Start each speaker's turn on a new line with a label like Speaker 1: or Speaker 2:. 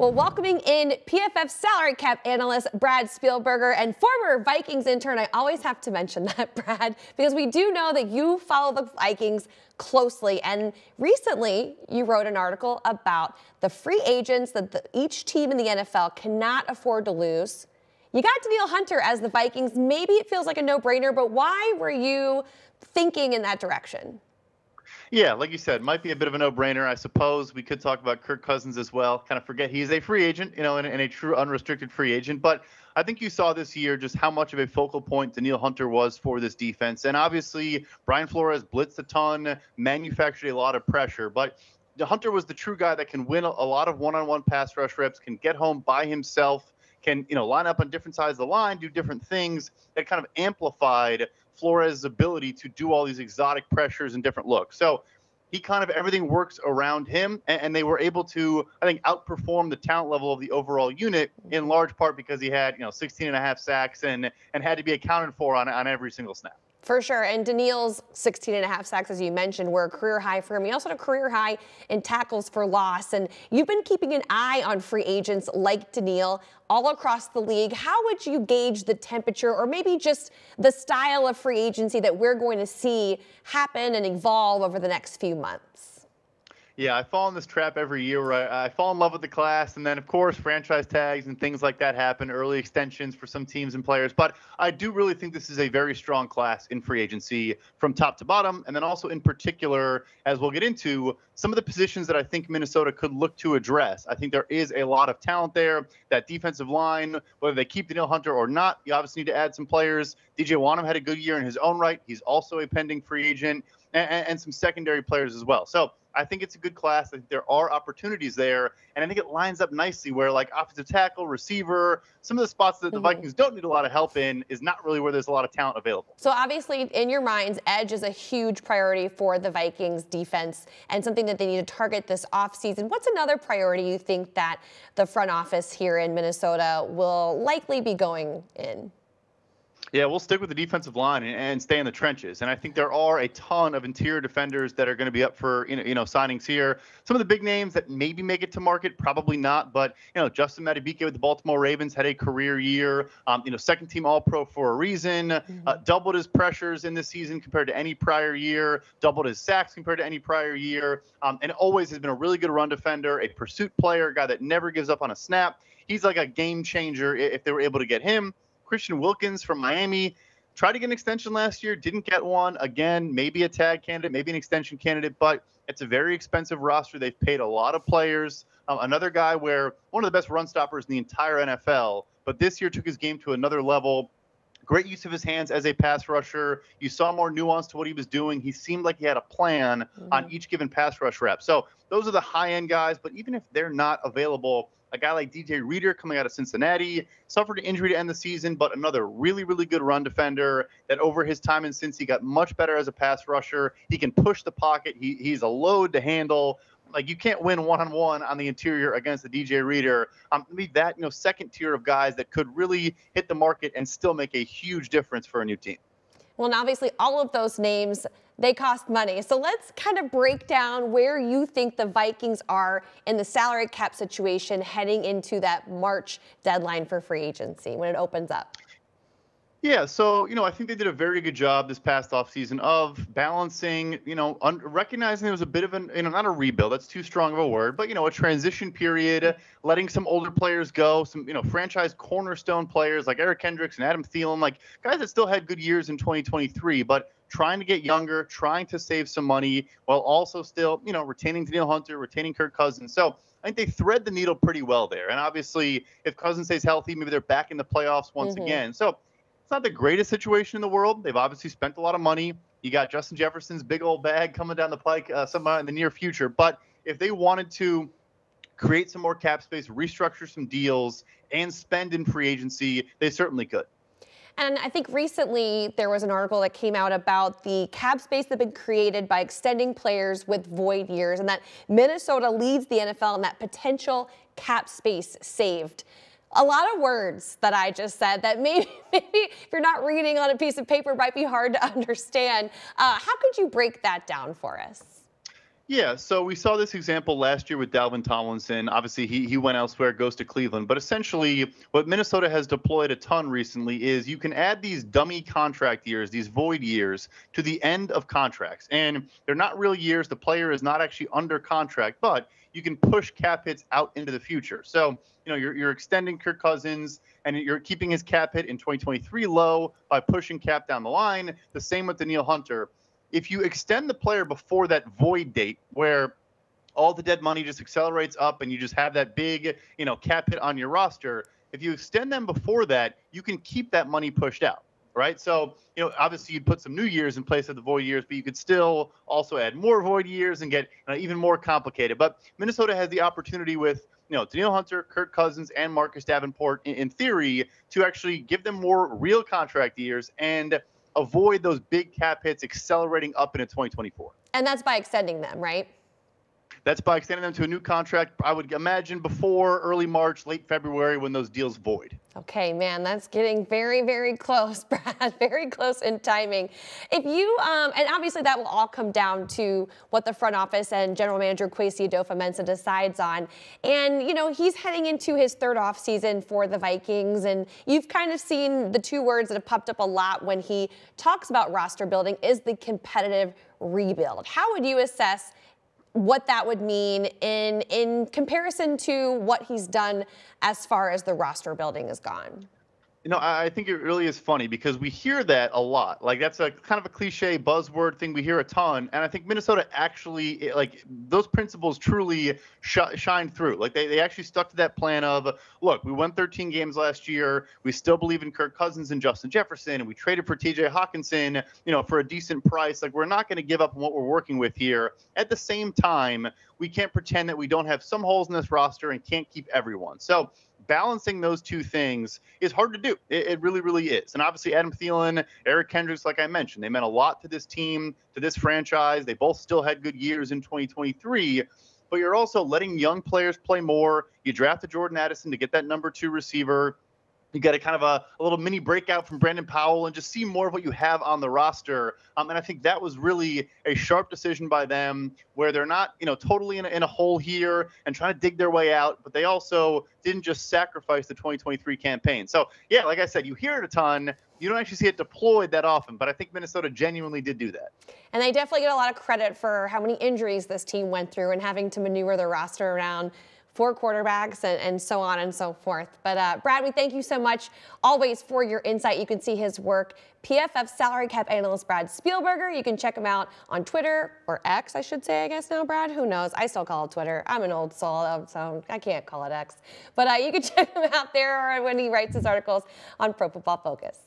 Speaker 1: Well, welcoming in PFF salary cap analyst Brad Spielberger and former Vikings intern. I always have to mention that, Brad, because we do know that you follow the Vikings closely. And recently, you wrote an article about the free agents that each team in the NFL cannot afford to lose. You got Danielle Hunter as the Vikings. Maybe it feels like a no-brainer, but why were you thinking in that direction?
Speaker 2: Yeah, like you said, might be a bit of a no-brainer. I suppose we could talk about Kirk Cousins as well. Kind of forget he's a free agent, and a true unrestricted free agent. But I think you saw this year just how much of a focal point Danielle Hunter was for this defense. And obviously, Brian Flores blitzed a ton, manufactured a lot of pressure. But Hunter was the true guy that can win a lot of one-on-one pass rush reps, can get home by himself, can line up on different sides of the line, do different things that kind of amplified Flores' ability to do all these exotic pressures and different looks. So he kind of everything works around him, and they were able to, I think, outperform the talent level of the overall unit in large part because he had 16 and a half sacks and had to be accounted for on every single snap.
Speaker 1: For sure. And Danielle's 16 and a half sacks, as you mentioned, were a career high for him. He also had a career high in tackles for loss. And you've been keeping an eye on free agents like Danielle all across the league. How would you gauge the temperature or maybe just the style of free agency that we're going to see happen and evolve over the next few months?
Speaker 2: Yeah, I fall in this trap every year where I fall in love with the class, and then, of course, franchise tags and things like that happen, early extensions for some teams and players. But I do really think this is a very strong class in free agency from top to bottom, and then also in particular, as we'll get into, some of the positions that I think Minnesota could look to address. I think there is a lot of talent there. That defensive line, whether they keep Danielle Hunter or not, you obviously need to add some players. DJ Wanham had a good year in his own right. He's also a pending free agent, and some secondary players as well. So I think it's a good class. I think there are opportunities there, and I think it lines up nicely where, like, offensive tackle, receiver, some of the spots that the Vikings don't need a lot of help in is not really where there's a lot of talent available.
Speaker 1: So obviously, in your minds, edge is a huge priority for the Vikings defense and something that they need to target this offseason. What's another priority you think that the front office here in Minnesota will likely be going in?
Speaker 2: Yeah, we'll stick with the defensive line and stay in the trenches. And I think there are a ton of interior defenders that are going to be up for signings here. Some of the big names that maybe make it to market, probably not. But Justin Madubuike with the Baltimore Ravens had a career year. Second team All-Pro for a reason. Doubled his pressures in this season compared to any prior year. Doubled his sacks compared to any prior year. And always has been a really good run defender, a pursuit player, a guy that never gives up on a snap. He's like a game changer if they were able to get him. Christian Wilkins from Miami tried to get an extension last year, didn't get one. Again, maybe a tag candidate, maybe an extension candidate, but it's a very expensive roster. They've paid a lot of players. Another guy where one of the best run stoppers in the entire NFL, but this year took his game to another level. Great use of his hands as a pass rusher. You saw more nuance to what he was doing. He seemed like he had a plan on each given pass rush rep. So those are the high-end guys, but even if they're not available, a guy like DJ Reader coming out of Cincinnati suffered an injury to end the season, but another really, really good run defender that over his time in Cincy got much better as a pass rusher. He can push the pocket. He's a load to handle. Like, you can't win one-on-one on the interior against the DJ Reader. Maybe that, second tier of guys that could really hit the market and still make a huge difference for a new team.
Speaker 1: Well, and obviously all of those names, they cost money. So let's kind of break down where you think the Vikings are in the salary cap situation heading into that March deadline for free agency when it opens up.
Speaker 2: Yeah, so, I think they did a very good job this past offseason of balancing, recognizing there was a bit of an, not a rebuild, that's too strong of a word, but, a transition period, letting some older players go, some, franchise cornerstone players like Eric Kendricks and Adam Thielen, like guys that still had good years in 2023, but trying to get younger, trying to save some money while also still, retaining Danielle Hunter, retaining Kirk Cousins. So I think they thread the needle pretty well there. And obviously, if Cousins stays healthy, maybe they're back in the playoffs once again. So it's not the greatest situation in the world. They've obviously spent a lot of money. You got Justin Jefferson's big old bag coming down the pike sometime in the near future. But if they wanted to create some more cap space, restructure some deals, and spend in free agency, they certainly could.
Speaker 1: And I think recently there was an article that came out about the cap space that had been created by extending players with void years, and that Minnesota leads the NFL in that potential cap space saved. A lot of words that I just said that maybe if you're not reading on a piece of paper might be hard to understand. How could you break that down for us?
Speaker 2: Yeah, so we saw this example last year with Dalvin Tomlinson. Obviously, he went elsewhere, goes to Cleveland. But essentially, what Minnesota has deployed a ton recently is you can add these dummy contract years, these void years, to the end of contracts. And they're not real years. The player is not actually under contract, but you can push cap hits out into the future. So, you're extending Kirk Cousins and you're keeping his cap hit in 2023 low by pushing cap down the line. The same with Danielle Hunter. If you extend the player before that void date where all the dead money just accelerates up and you just have that big, cap hit on your roster, if you extend them before that, you can keep that money pushed out, right? So, obviously you'd put some new years in place of the void years, but you could still also add more void years and get even more complicated. But Minnesota has the opportunity with, Danielle Hunter, Kirk Cousins, and Marcus Davenport, in theory, to actually give them more real contract years and avoid those big cap hits accelerating up into 2024.
Speaker 1: And that's by extending them, right?
Speaker 2: That's by extending them to a new contract, I would imagine before early March, late February, when those deals void.
Speaker 1: Okay, man, that's getting very, very close, Brad, very close in timing. If you, and obviously that will all come down to what the front office and general manager Kwesi Adofo-Mensah decides on. And, he's heading into his third offseason for the Vikings, and you've kind of seen the two words that have popped up a lot when he talks about roster building is the competitive rebuild. How would you assess what that would mean in comparison to what he's done as far as the roster building has gone?
Speaker 2: I think it really is funny because we hear that a lot. Like, that's a kind of a cliche buzzword thing we hear a ton. And I think Minnesota actually, those principles truly shine through. Like, they actually stuck to that plan of, look, we won 13 games last year. We still believe in Kirk Cousins and Justin Jefferson. And we traded for TJ Hawkinson, for a decent price. Like, we're not going to give up on what we're working with here. At the same time, we can't pretend that we don't have some holes in this roster and can't keep everyone. So, balancing those two things is hard to do. It really, really is. And obviously Adam Thielen, Eric Kendricks, like I mentioned, they meant a lot to this team, to this franchise. They both still had good years in 2023, but you're also letting young players play more. You drafted Jordan Addison to get that number 2 receiver. You got a kind of a little mini breakout from Brandon Powell and just see more of what you have on the roster. And I think that was really a sharp decision by them where they're not, totally in a hole here and trying to dig their way out, but they also didn't just sacrifice the 2023 campaign. So, yeah, like I said, you hear it a ton. You don't actually see it deployed that often, but I think Minnesota genuinely did do that.
Speaker 1: And they definitely get a lot of credit for how many injuries this team went through and having to maneuver the roster around 4 quarterbacks and so on and so forth. But Brad, we thank you so much always for your insight. You can see his work, PFF salary cap analyst Brad Spielberger. You can check him out on Twitter, or X, I should say, I guess now, Brad. Who knows? I still call it Twitter. I'm an old soul, so I can't call it X. But you can check him out there or when he writes his articles on Pro Football Focus.